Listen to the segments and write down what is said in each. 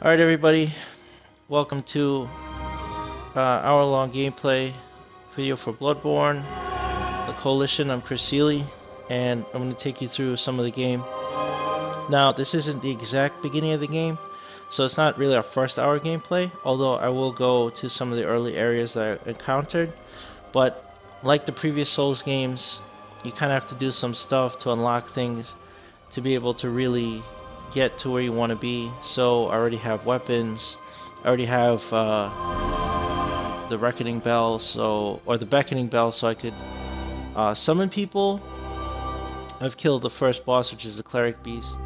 Alright everybody, welcome to hour-long gameplay video for Bloodborne, the Koalition. I'm Chris Seeley, and I'm going to take you through some of the game. Now, this isn't the exact beginning of the game, so it's not really our first hour gameplay, although I will go to some of the early areas that I encountered. But like the previous Souls games, you kind of have to do some stuff to unlock things to be able to really get to where you want to be. So I already have weapons. I already have the Reckoning Bell, or the Beckoning Bell, so I could summon people. I've killed the first boss, which is the Cleric Beast.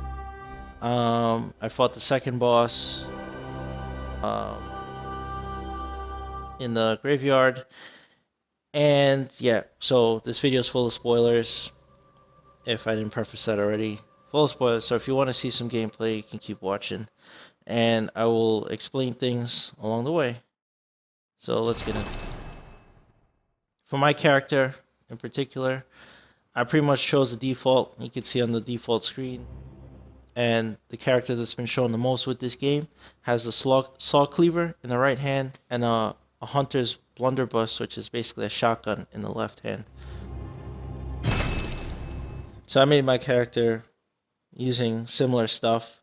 I fought the second boss um, in the graveyard. And yeah, so this video is full of spoilers, if I didn't preface that already. Full of spoilers, so if you want to see some gameplay, you can keep watching. And I will explain things along the way. So let's get in. For my character in particular, I pretty much chose the default. You can see on the default screen. And the character that's been shown the most with this game has the saw cleaver in the right hand and a hunter's blunderbuss, which is basically a shotgun, in the left hand. So I made my character using similar stuff.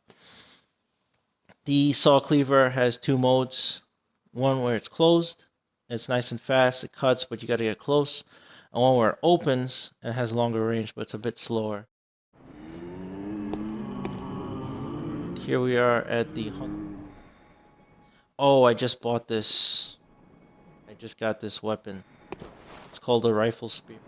The saw cleaver has two modes. One where it's closed, it's nice and fast, it cuts, but you gotta get close. And one where it opens and has longer range, but it's a bit slower. Here we are at the hunt. Oh, I just bought this. I just got this weapon. It's called a rifle spear.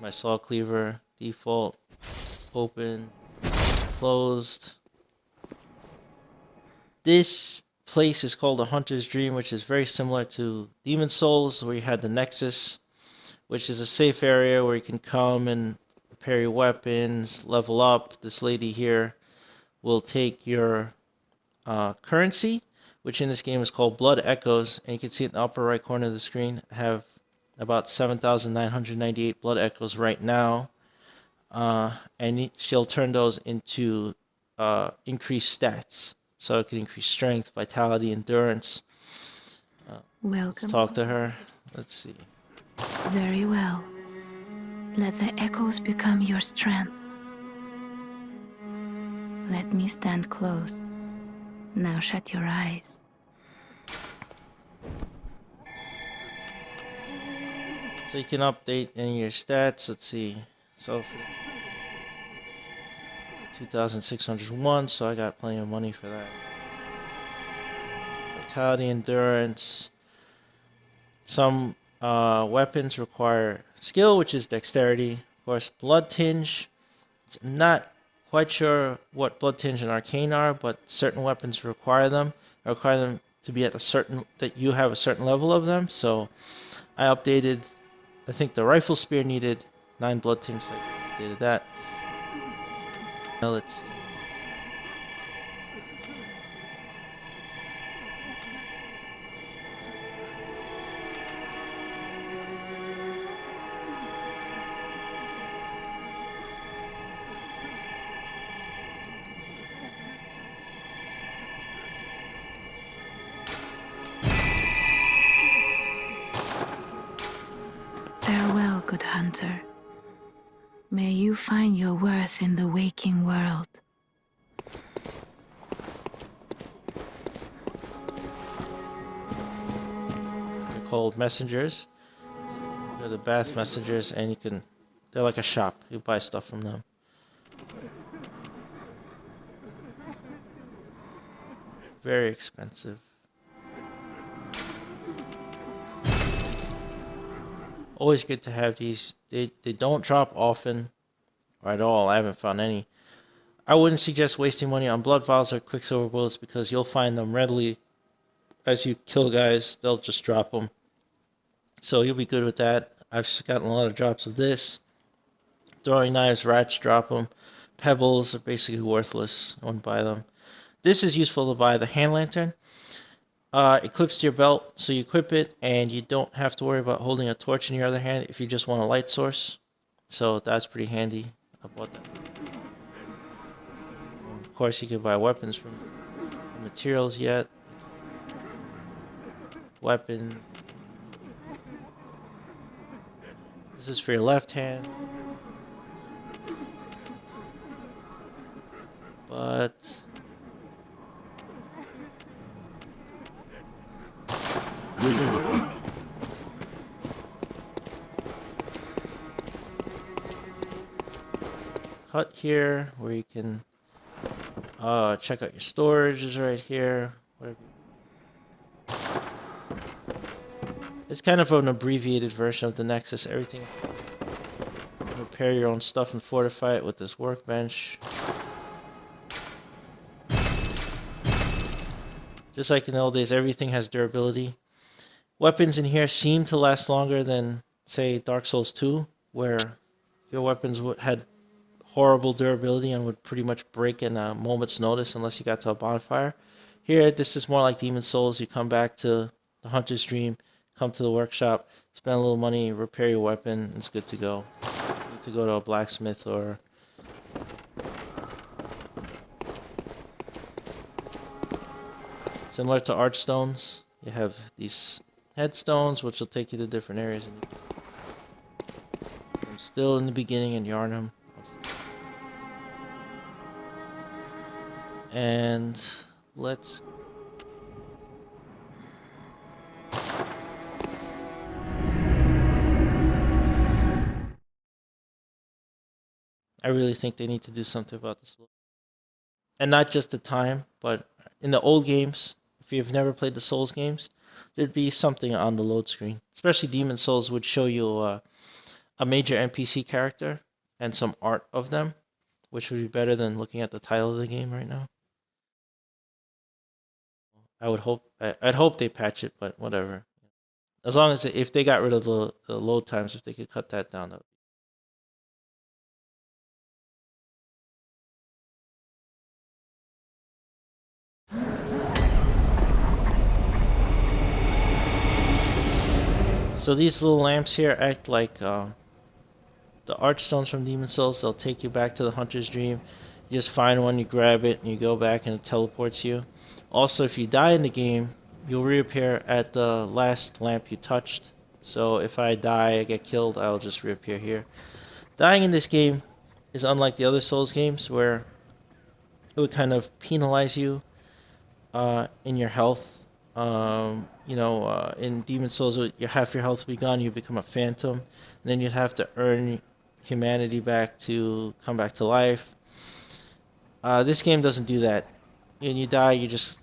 My saw cleaver, default, open, closed. This place is called a Hunter's Dream, which is very similar to Demon Souls, where you had the Nexus, which is a safe area where you can come and repair your weapons, level up. This lady here will take your currency, which in this game is called Blood Echoes, and you can see it in the upper right corner of the screen. I have about 7,998 Blood Echoes right now, and she'll turn those into increased stats. So it can increase strength, vitality, endurance. Welcome. Let's talk to her. Let's see. Very well. Let the echoes become your strength. Let me stand close. Now shut your eyes. So you can update any of your stats. Let's see. So 2,601, so I got plenty of money for that. Vitality, endurance. Some weapons require skill, which is dexterity. Of course, blood tinge. I'm not quite sure what blood tinge and arcane are, but certain weapons require them. I require them to be at a certain, that you have a certain level of them. So I updated. I think the rifle spear needed 9 blood tinge, so I updated that. Now let's see. Farewell, good hunter. May you find your worth in the waking world. They're called messengers. They're the bath messengers, and they're like a shop. You buy stuff from them. Very expensive. Always good to have these. They don't drop often, or at all. I haven't found any. I wouldn't suggest wasting money on blood vials or quicksilver bullets because you'll find them readily as you kill guys. They'll just drop them. So you'll be good with that. I've gotten a lot of drops of this. Throwing knives, rats drop them. Pebbles are basically worthless. I wouldn't buy them. This is useful to buy the hand lantern. It clips to your belt, so you equip it, and you don't have to worry about holding a torch in your other hand if you just want a light source. So that's pretty handy. I bought that. Of course, you can buy weapons from materials yet. Weapon. This is for your left hand. But hut here where you can check out your storage is right here. Whatever. It's kind of an abbreviated version of the Nexus. Everything. Repair your own stuff and fortify it with this workbench. Just like in the old days, everything has durability. Weapons in here seem to last longer than, say, Dark Souls 2, where your weapons had horrible durability and would pretty much break in a moment's notice unless you got to a bonfire. Here, this is more like Demon Souls. You come back to the Hunter's Dream, come to the workshop, spend a little money, repair your weapon, it's good to go. You need to go to a blacksmith or... Similar to Archstones, you have these headstones which will take you to different areas. I'm still in the beginning in Yarnum. And let's... I really think they need to do something about this. And not just the time, but in the old games, if you've never played the Souls games, there'd be something on the load screen. Especially Demon Souls would show you a major NPC character and some art of them, which would be better than looking at the title of the game right now. I'd hope they patch it, but whatever. As long as if they got rid of the load times, if they could cut that down, that. So these little lamps here act like the archstones from Demon Souls. They'll take you back to the Hunter's Dream. You just find one, you grab it, and you go back and it teleports you. Also, if you die in the game, you'll reappear at the last lamp you touched. So if I die, I get killed, I'll just reappear here. Dying in this game is unlike the other Souls games where it would kind of penalize you in your health. In Demon Souls, half your health will be gone, you become a phantom, and then you'd have to earn humanity back to come back to life. This game doesn't do that. When you die, you just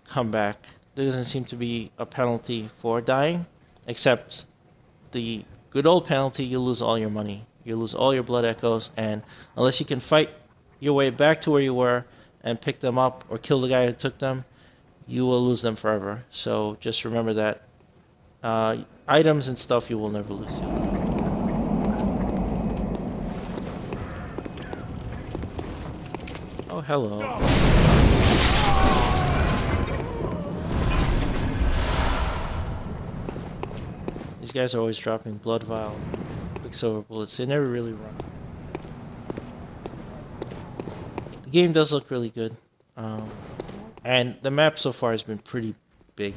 come back. There doesn't seem to be a penalty for dying, except the good old penalty, you lose all your money. You lose all your blood echoes, and unless you can fight your way back to where you were and pick them up or kill the guy who took them, you will lose them forever. So just remember that. Items and stuff you will never lose. Oh, hello. These guys are always dropping blood vials, quicksilver bullets. They never really run. The game does look really good. And the map so far has been pretty big.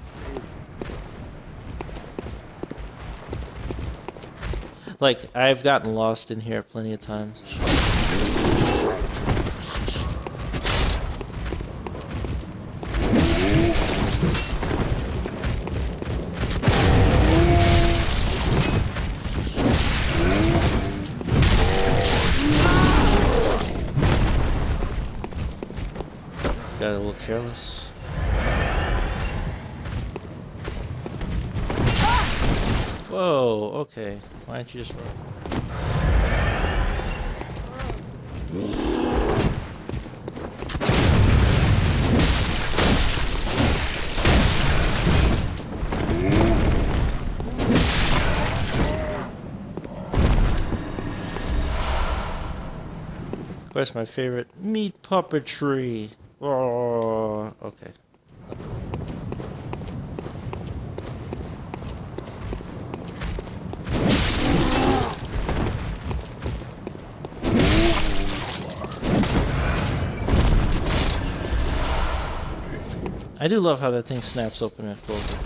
Like, I've gotten lost in here plenty of times. Got a little careless. Whoa, okay. Why don't you just run? Of course, my favorite, meat puppetry. Oh. okay. I do love how that thing snaps open and closes.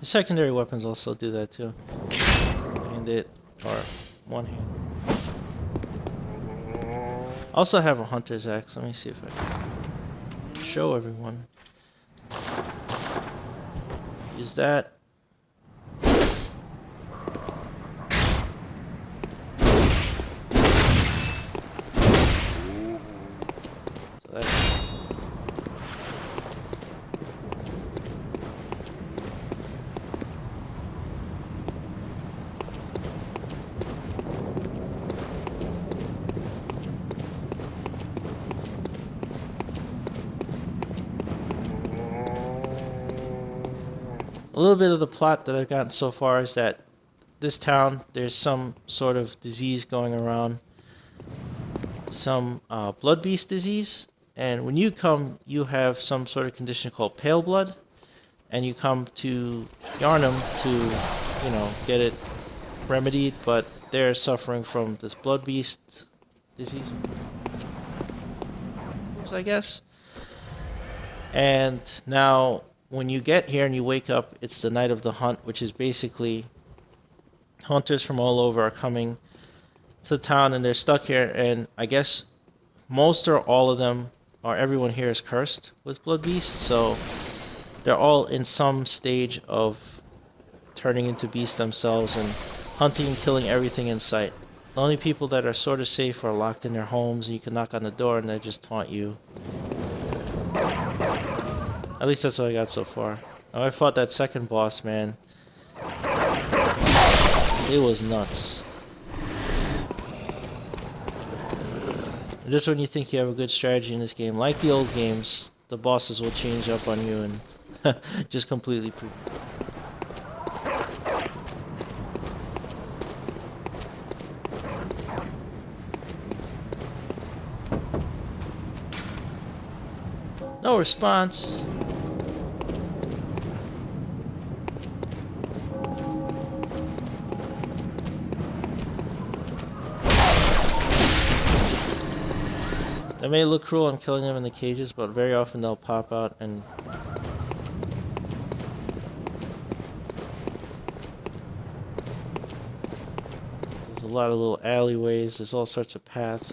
The secondary weapons also do that too. Bandit or one hand. I also have a hunter's axe. Let me see if I can show everyone. Use that. So that's a little bit of the plot that I've gotten so far is that this town, there's some sort of disease going around, some blood beast disease, and when you come, you have some sort of condition called pale blood, and you come to Yarnum to, you know, get it remedied, but they're suffering from this blood beast disease, I guess. And now when you get here and you wake up, it's the night of the hunt, which is basically hunters from all over are coming to the town and they're stuck here, and I guess most or all of them or everyone here is cursed with blood beasts, so they're all in some stage of turning into beasts themselves and hunting and killing everything in sight. The only people that are sort of safe are locked in their homes, and you can knock on the door and they just taunt you. At least that's what I got so far. Now I fought that second boss, man. It was nuts. Just when you think you have a good strategy in this game, like the old games, the bosses will change up on you and just completely prove. No response. They may look cruel on killing them in the cages, but very often they'll pop out and there's a lot of little alleyways, there's all sorts of paths.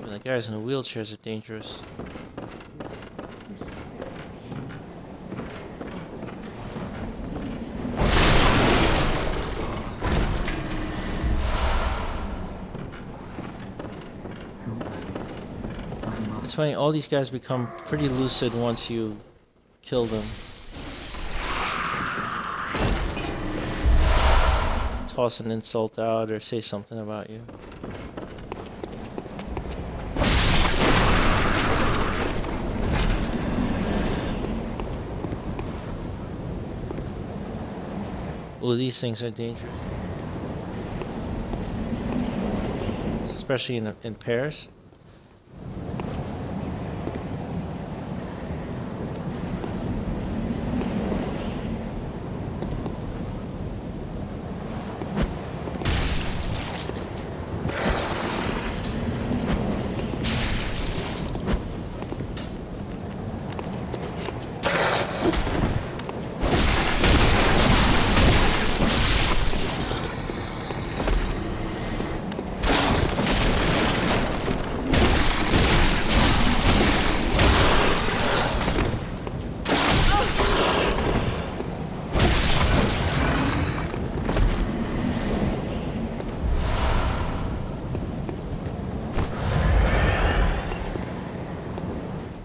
The guys in the wheelchairs are dangerous. It's funny, all these guys become pretty lucid once you kill them. Toss an insult out or say something about you. Ooh, these things are dangerous. Especially in pairs.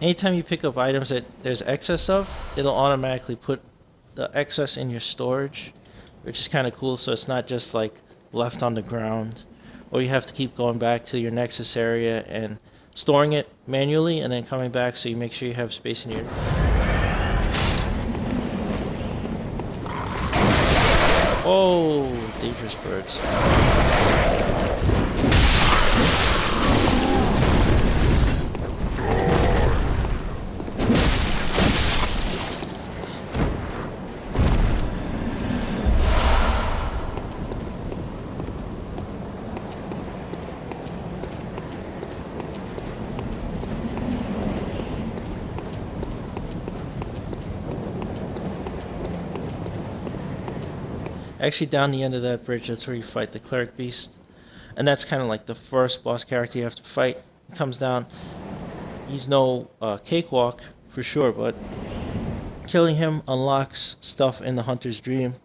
anytime you pick up items that there's excess of, it'll automatically put the excess in your storage, which is kind of cool, so it's not just like left on the ground, or you have to keep going back to your Nexus area and storing it manually and then coming back, so you make sure you have space in your... Oh, dangerous birds. Actually, down the end of that bridge, that's where you fight the cleric beast, and that's kind of like the first boss character you have to fight. He comes down. He's no cakewalk for sure, but killing him unlocks stuff in the hunter's dream,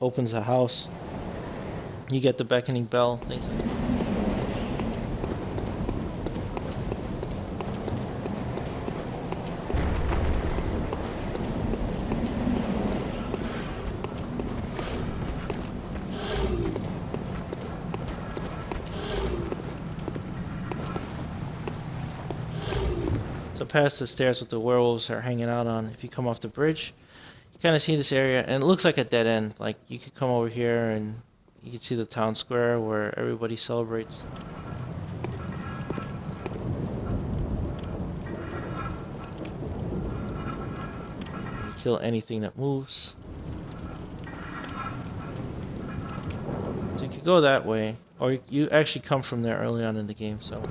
opens a house. You get the beckoning bell, things like that. So past the stairs that the werewolves are hanging out on, if you come off the bridge, you kind of see this area, and it looks like a dead end. Like, you could come over here and you can see the town square where everybody celebrates. You kill anything that moves. So you could go that way, or you actually come from there early on in the game, so...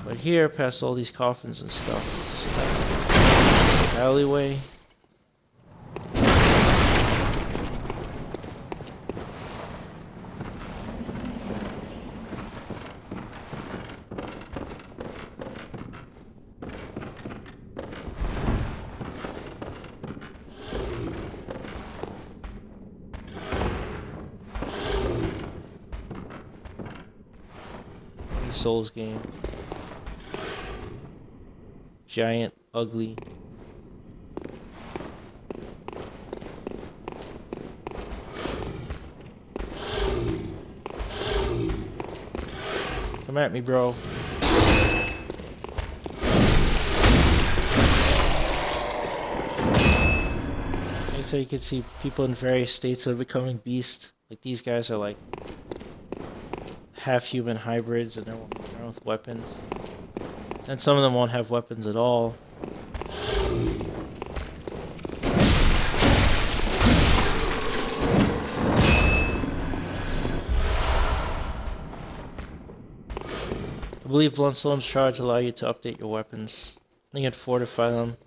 But here, past all these coffins and stuff, just a alleyway. Souls game. Giant, ugly. Come at me, bro. Okay, so you can see people in various states that are becoming beasts. Like, these guys are like half-human hybrids, and they're with weapons. And some of them won't have weapons at all. I believe Bluntstone's shards allow you to update your weapons. You can fortify them.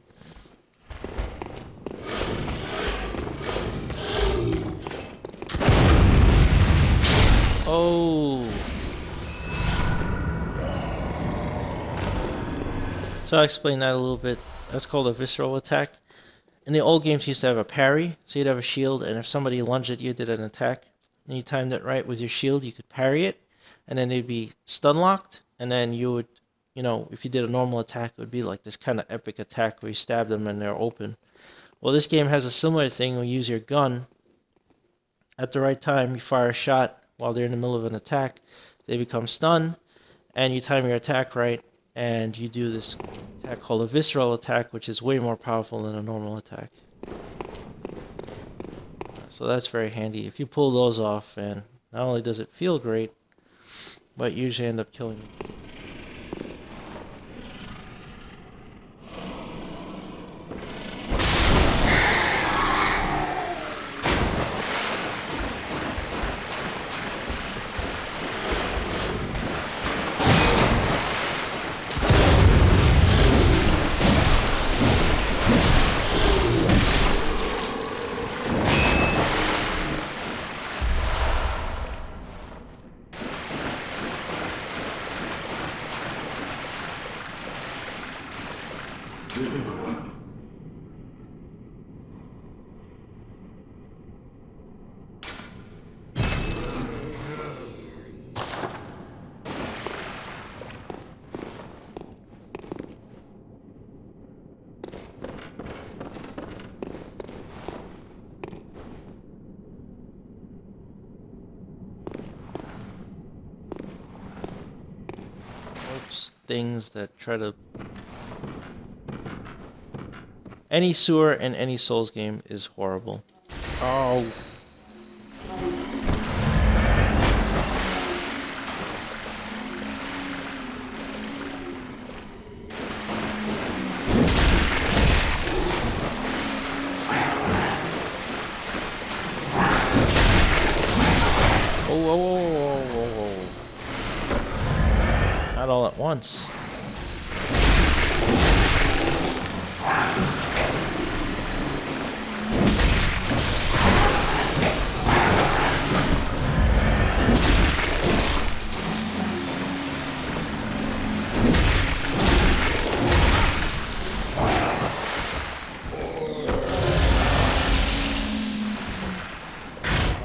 Oh! So I'll explain that a little bit. That's called a visceral attack. In the old games, you used to have a parry, so you'd have a shield, and if somebody lunged at you, did an attack, and you timed it right with your shield, you could parry it, and then they'd be stun locked, and then you would, you know, if you did a normal attack, it would be like this kind of epic attack where you stab them and they're open. Well, this game has a similar thing where you use your gun. At the right time, you fire a shot while they're in the middle of an attack, they become stunned, and you time your attack right, and you do this attack called a visceral attack, which is way more powerful than a normal attack. So that's very handy if you pull those off, and not only does it feel great, but you usually end up killing you. things that try to... Any sewer in any Souls game is horrible. Oh. Whoa. Not all at once.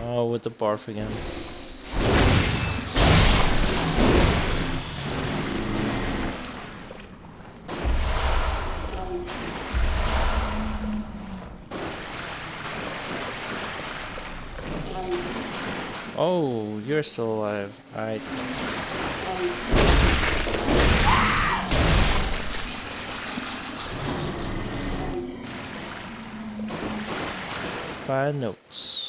Oh, with the barf again. Oh, you're still alive. Alright. Five notes.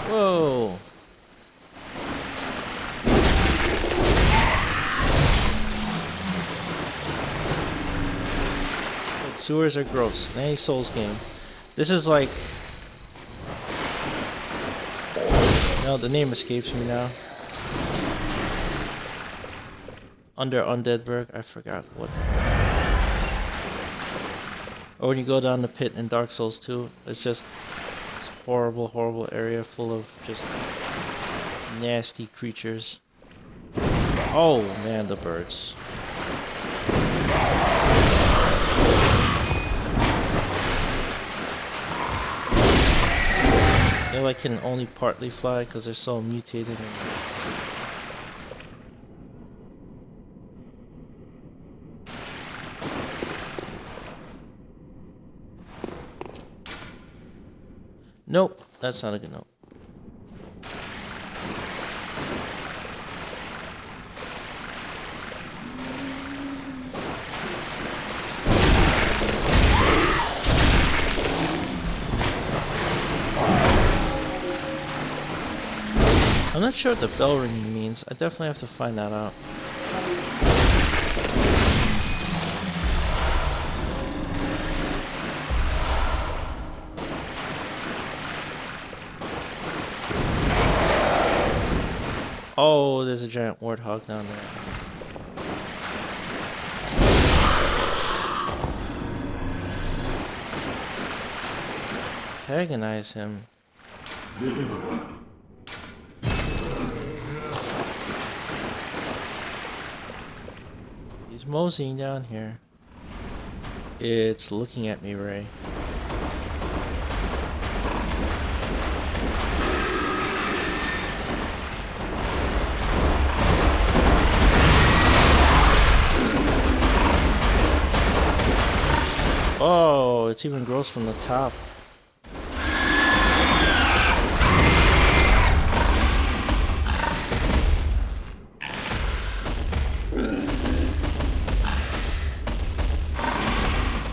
Whoa. Sewers are gross in any Souls game. This is like... No, the name escapes me now. Under Undeadburg, I forgot what. Or when you go down the pit in Dark Souls 2, it's just this horrible area full of just nasty creatures. Oh man, the birds. They like can only partly fly because they're so mutated. Nope, that's not a good note. I'm not sure what the bell ringing means. I definitely have to find that out. Oh, there's a giant warthog down there. Antagonize him. He's moseying down here. It's looking at me, Ray. Oh, it's even gross from the top.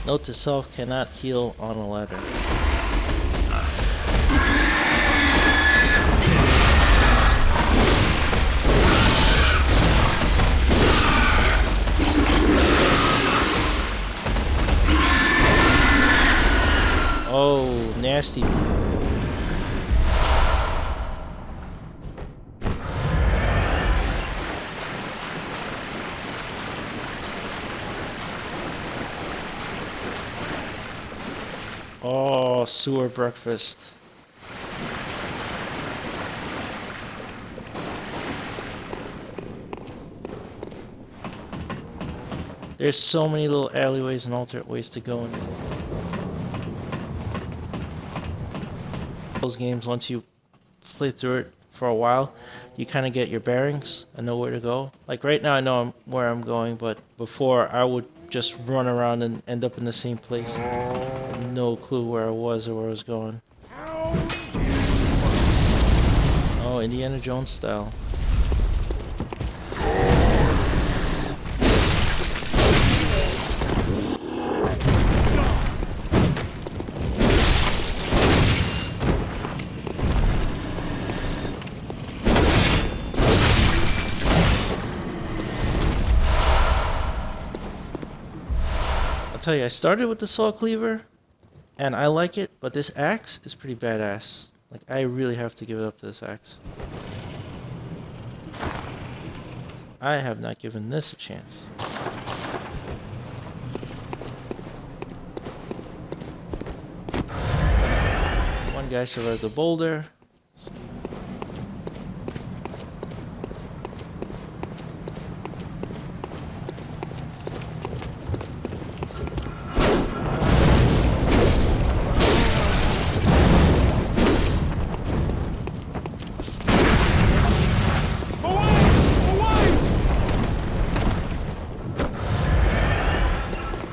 Note to self, cannot heal on a ladder. Oh, nasty. Oh, sewer breakfast. There's so many little alleyways and alternate ways to go in those games. Once you play through it for a while, you kind of get your bearings and know where to go. Like right now I know where I'm going, but before I would just run around and end up in the same place. No clue where I was or where I was going. Oh, Indiana Jones style. I'll tell you, I started with the saw cleaver, and I like it, but this axe is pretty badass. Like, I really have to give it up to this axe. I have not given this a chance. One guy survived the boulder.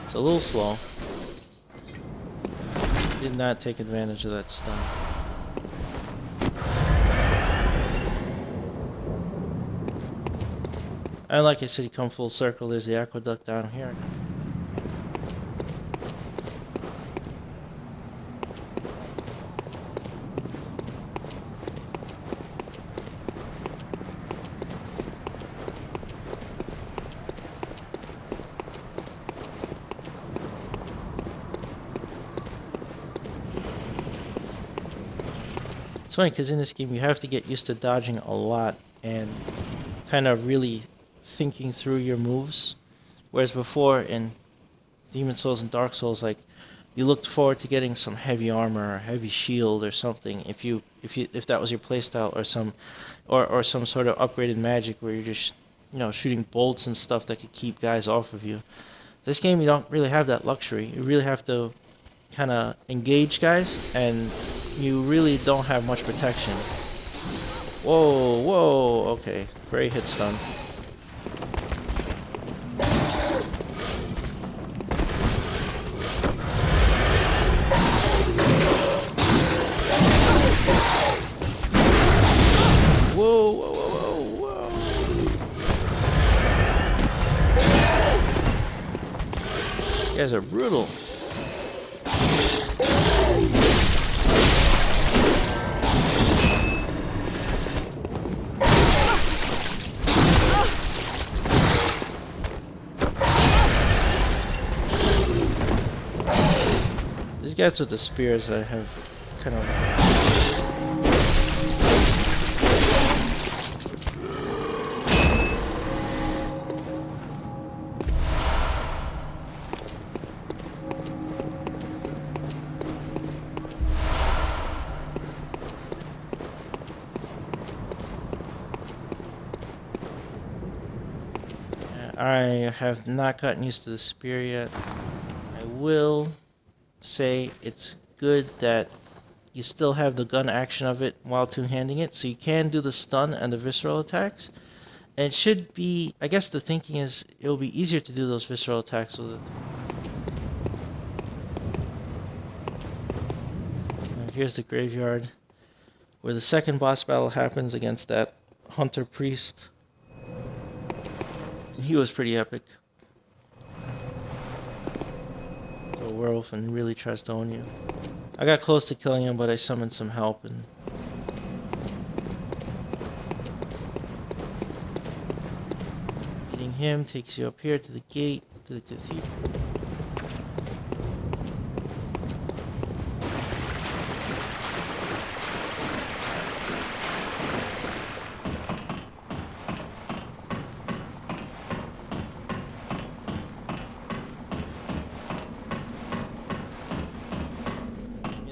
It's a little slow. Did not take advantage of that stun. And like I said, you come full circle. There's the aqueduct down here. It's funny because in this game you have to get used to dodging a lot and kind of really thinking through your moves. Whereas before in Demon Souls and Dark Souls, like, you looked forward to getting some heavy armor or heavy shield or something if that was your playstyle, or some sort of upgraded magic where you're just, you know, shooting bolts and stuff that could keep guys off of you. This game you don't really have that luxury. You really have to kind of engage guys, and you really don't have much protection. Whoa, whoa, okay. Great hit stun. Whoa, whoa, whoa, whoa, whoa. These guys are brutal. These guys with the spears I have kind of... I have not gotten used to the spear yet. I will say it's good that you still have the gun action of it while two-handing it, so you can do the stun and the visceral attacks. And it should be, I guess the thinking is, it'll be easier to do those visceral attacks with it. Here's the graveyard, where the second boss battle happens against that hunter priest. He was pretty epic. So a werewolf and really tries to own you. I got close to killing him, but I summoned some help and... Beating him takes you up here to the gate, to the cathedral.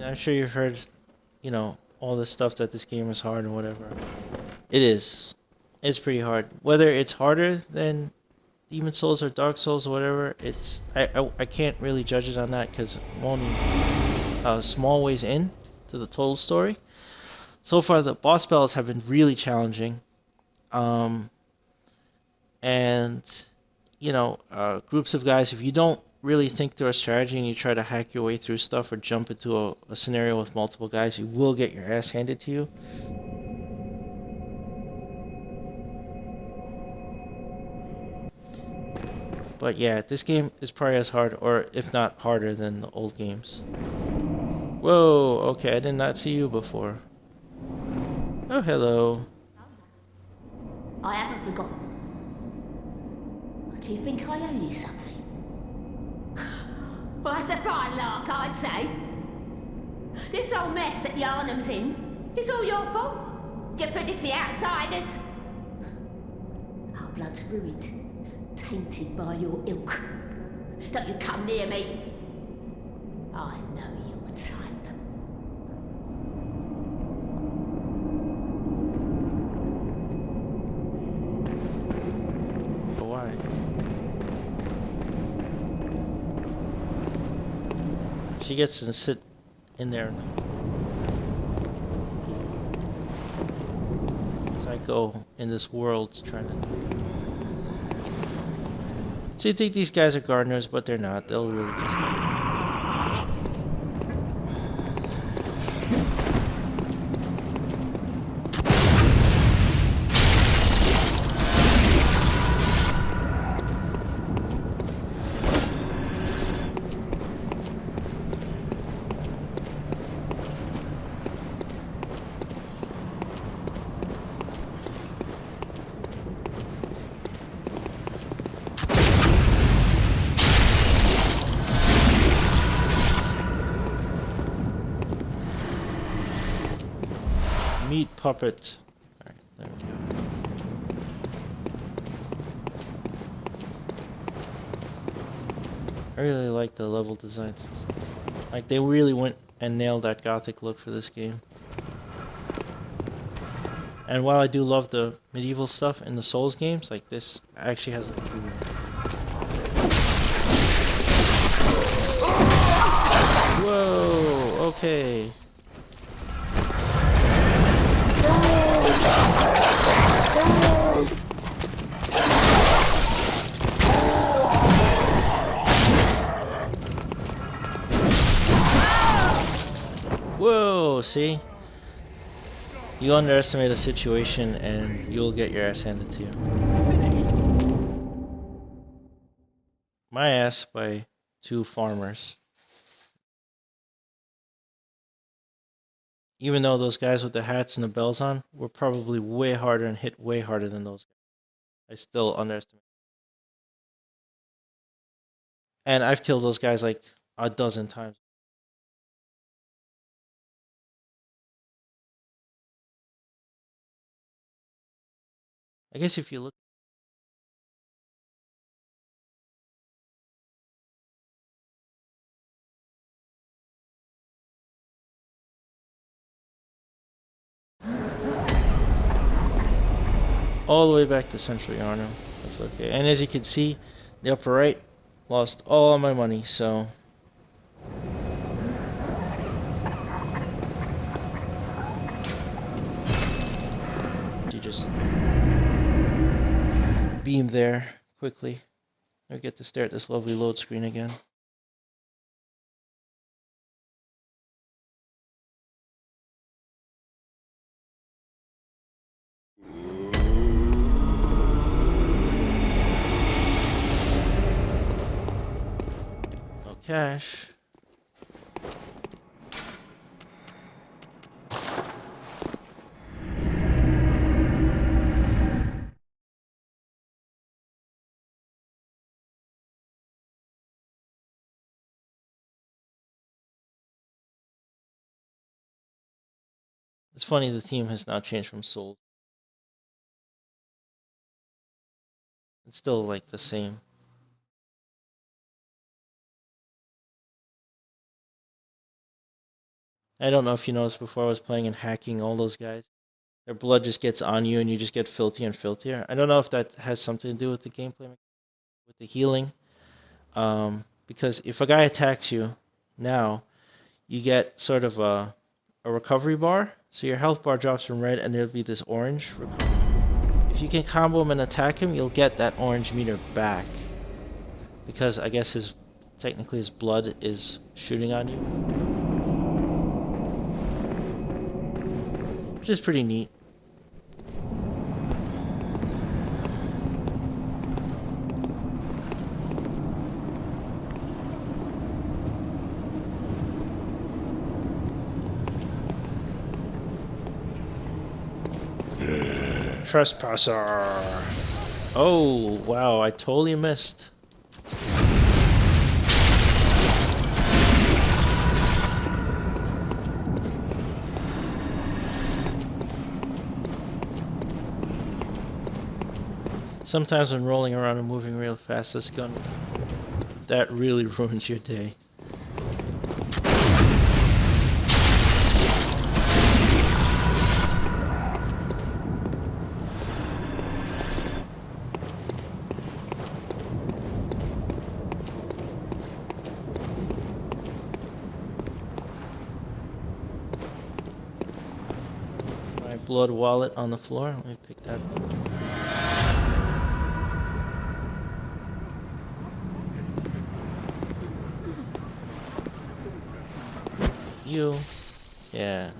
I'm sure you've heard, you know, all this stuff that this game is hard or whatever. It is. It's pretty hard. Whether it's harder than Demon Souls or Dark Souls or whatever, it's I can't really judge it on that because I'm only small ways in to the total story. So far, the boss battles have been really challenging, and groups of guys, if you don't really think through a strategy and you try to hack your way through stuff or jump into a scenario with multiple guys, you will get your ass handed to you. But yeah, this game is probably as hard, or if not harder, than the old games. Whoa, okay, I did not see you before. Oh, hello. I haven't forgotten. Do you think I owe you something? Well, that's a fine lark, I'd say. This whole mess that Yarnum's in, it's all your fault. You put it to the outsiders. Our blood's ruined, tainted by your ilk. Don't you come near me. I know your type. Why? She gets to sit in there now. Psycho in this world trying to... So you think these guys are gardeners, but they're not. They'll really get... Meat puppet. Alright, there we go. I really like the level designs. Like, they really went and nailed that gothic look for this game. And while I do love the medieval stuff in the Souls games, like this actually has a... Whoa, okay. Whoa, see? You underestimate a situation and you'll get your ass handed to you. My ass by two farmers. Even though those guys with the hats and the bells on were probably way harder and hit way harder than those guys. I still underestimate. And I've killed those guys like a dozen times. I guess if you look... all the way back to Central Yarnum. That's okay. And as you can see, the upper right, lost all my money, so... You just... beam there quickly. I get to stare at this lovely load screen again. No cash. It's funny the theme has now changed from Souls. It's still like the same. I don't know if you noticed before I was playing and hacking all those guys. Their blood just gets on you and you just get filthy and filthier. I don't know if that has something to do with the gameplay, with the healing. Because if a guy attacks you now, you get sort of a recovery bar. So your health bar drops from red and there'll be this orange recovery. If you can combo him and attack him, you'll get that orange meter back. because I guess technically his blood is shooting on you, which is pretty neat. Trespasser. Oh, wow, I totally missed. Sometimes when rolling around and moving real fast, this gun, that really ruins your day. My blood wallet on the floor. Let me pick that up. You. Yeah.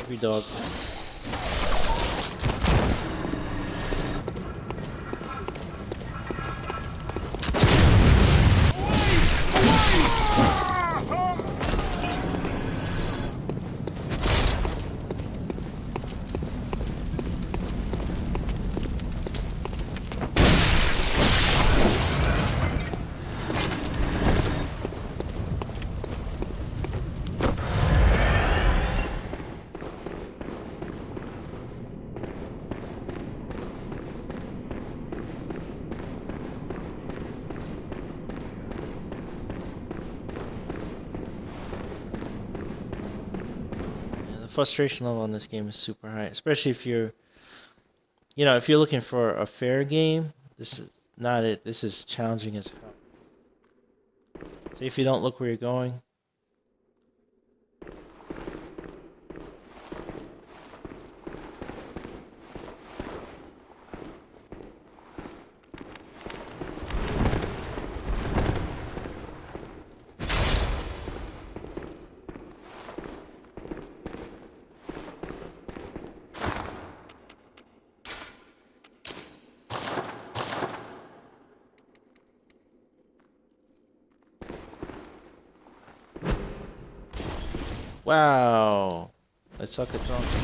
Every dog. Frustration level on this game is super high, especially if you're, if you're looking for a fair game. This is not it. This is challenging as hell. See if you don't look where you're going. Wow, I suck at something.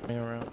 Around.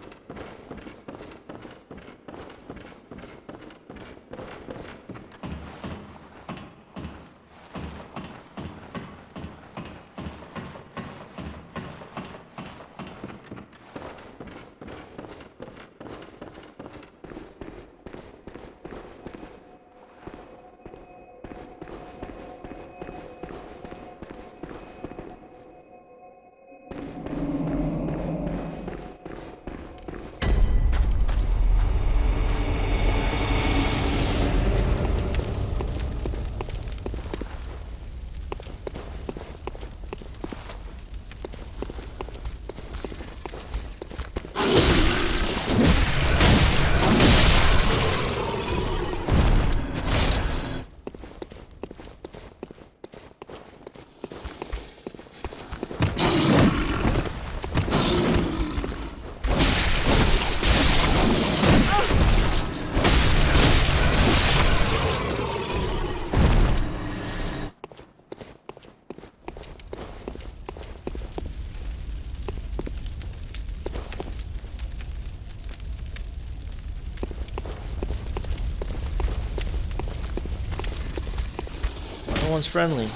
No one's friendly.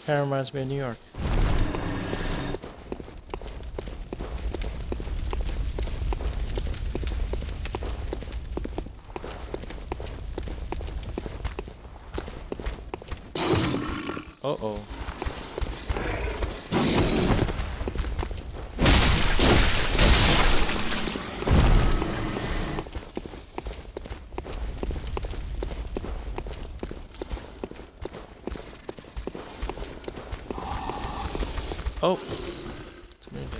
Kind of reminds me of New York. Uh-oh. Oh. It's me again.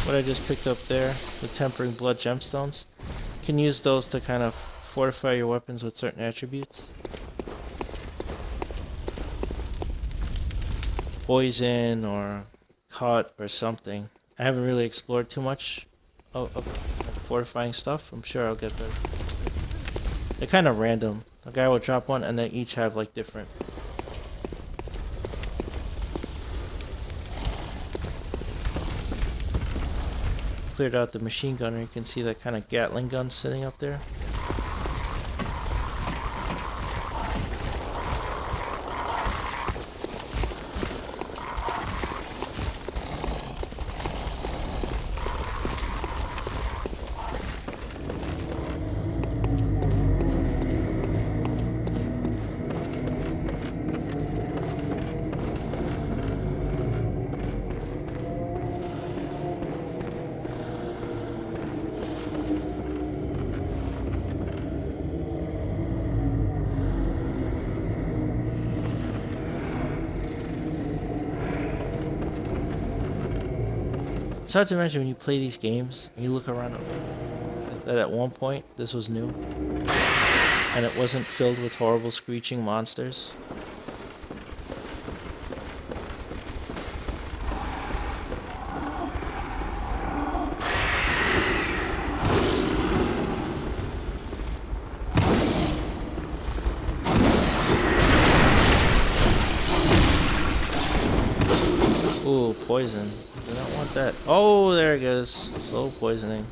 What I just picked up there, the Tempering Blood Gemstones. You can use those to kind of fortify your weapons with certain attributes. Poison or cut or something. I haven't really explored too much of fortifying stuff. I'm sure I'll get there. They're kind of random. A guy will drop one and they each have like different. Cleared out the machine gunner. You can see that kind of Gatling gun sitting up there. It's hard to imagine when you play these games and you look around that at one point this was new and it wasn't filled with horrible screeching monsters. Ooh, poison. Do not want that. Oh, there it goes. Slow poisoning.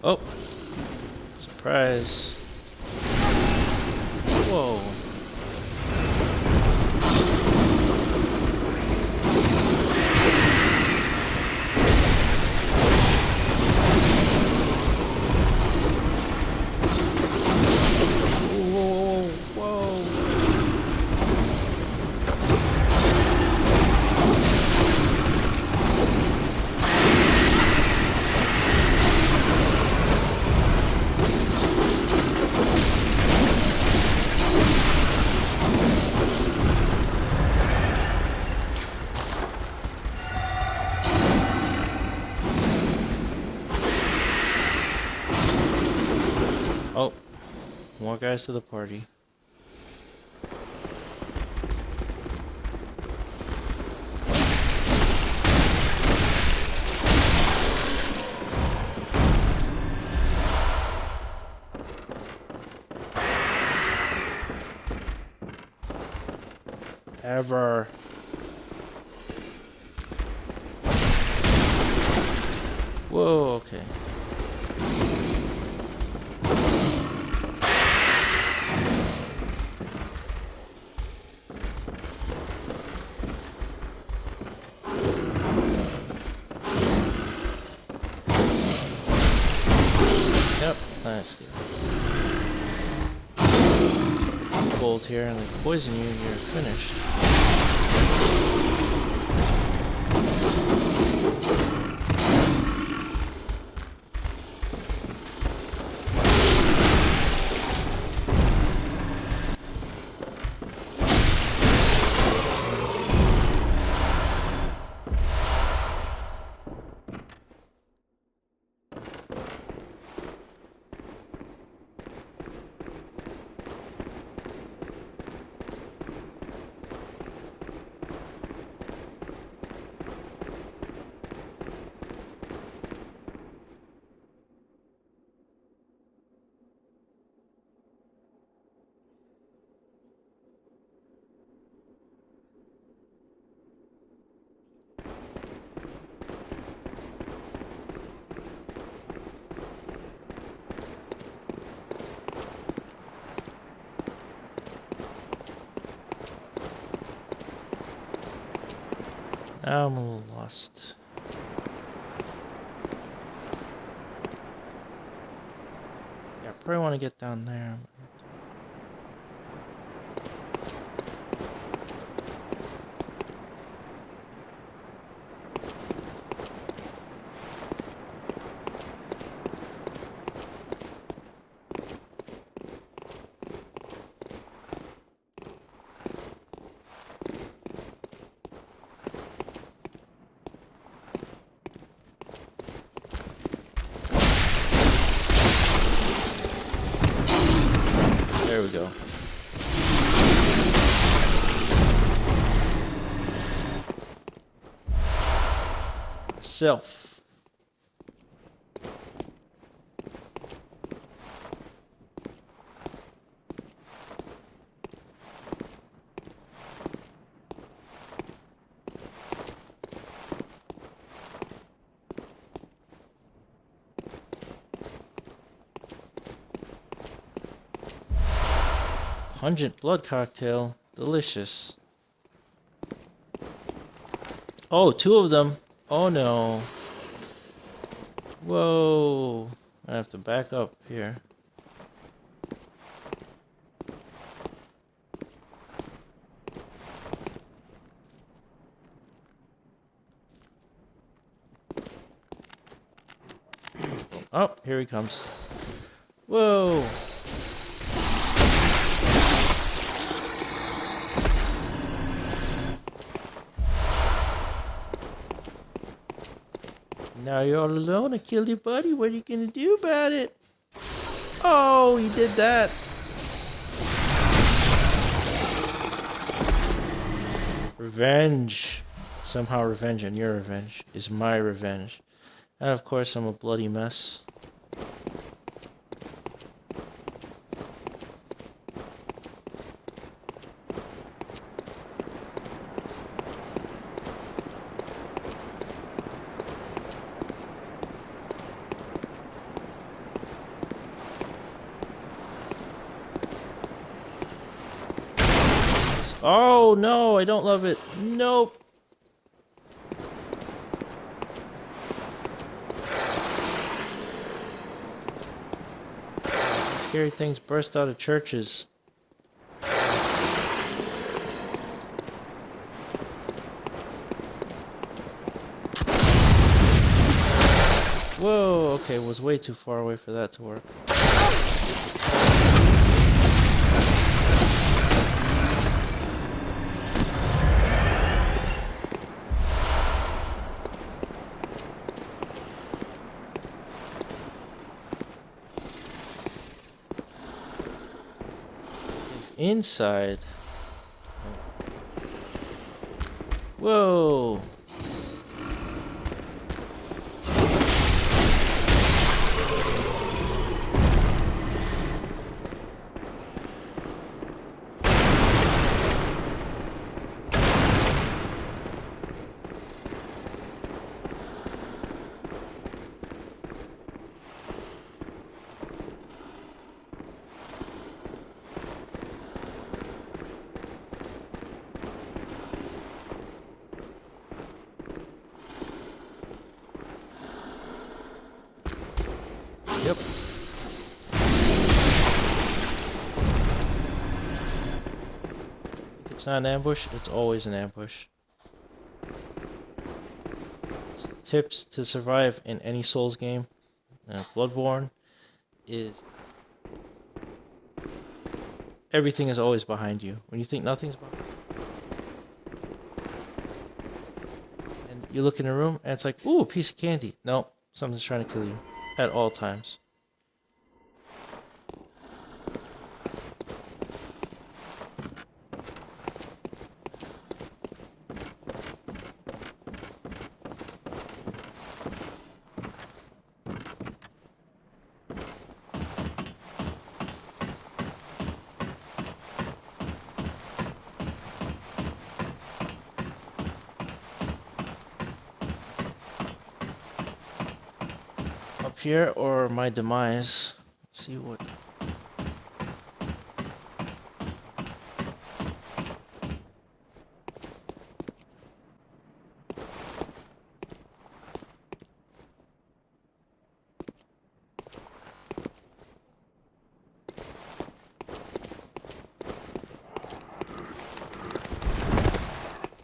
Oh, surprise. Whoa. More guys to the party. Ever. Whoa, okay. Yep, that's good. Gold here, and they poison you, you're finished. Now I'm a little lost. Yeah, I probably want to get down there. There we go. Self. Pungent blood cocktail. Delicious. Oh, two of them. Oh no. Whoa. I have to back up here. Oh, here he comes. Whoa. Now you're all alone. I killed your buddy. What are you gonna do about it? Oh, he did that. Revenge. Somehow revenge on your revenge is my revenge. And of course I'm a bloody mess. Oh no, I don't love it. Nope. Scary things burst out of churches. Whoa, okay, was way too far away for that to work. inside. Whoa! Yep. If it's not an ambush, it's always an ambush. Tips to survive in any Souls game, Bloodborne, is everything is always behind you. When you think nothing's behind you, and you look in a room and it's like, ooh, a piece of candy. No, something's trying to kill you at all times. Up here or my demise. Let's see what.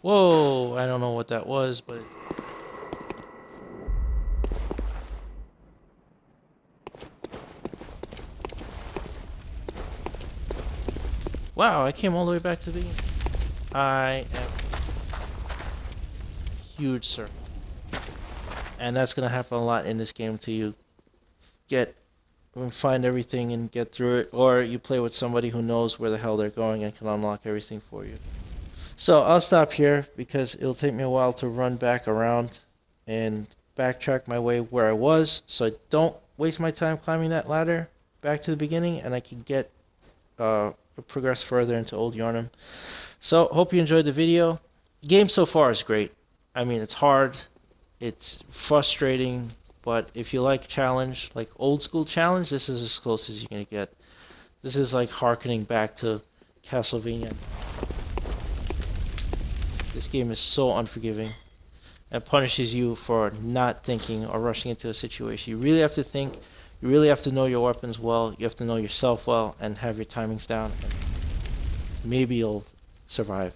Whoa, I don't know what that was, but wow, I came all the way back to the beginning. I am huge, sir. And that's gonna happen a lot in this game until you find everything and get through it, or you play with somebody who knows where the hell they're going and can unlock everything for you. So I'll stop here because it'll take me a while to run back around and backtrack my way where I was, so I don't waste my time climbing that ladder back to the beginning, and I can get progress further into Old Yharnam. So hope you enjoyed the video. The game so far is great. I mean, it's hard, it's frustrating, but if you like challenge, like old school challenge, this is as close as you're gonna get. This is like harkening back to Castlevania. This game is so unforgiving and punishes you for not thinking or rushing into a situation. You really have to think, you really have to know your weapons well, you have to know yourself well, and have your timings down, and maybe you'll survive.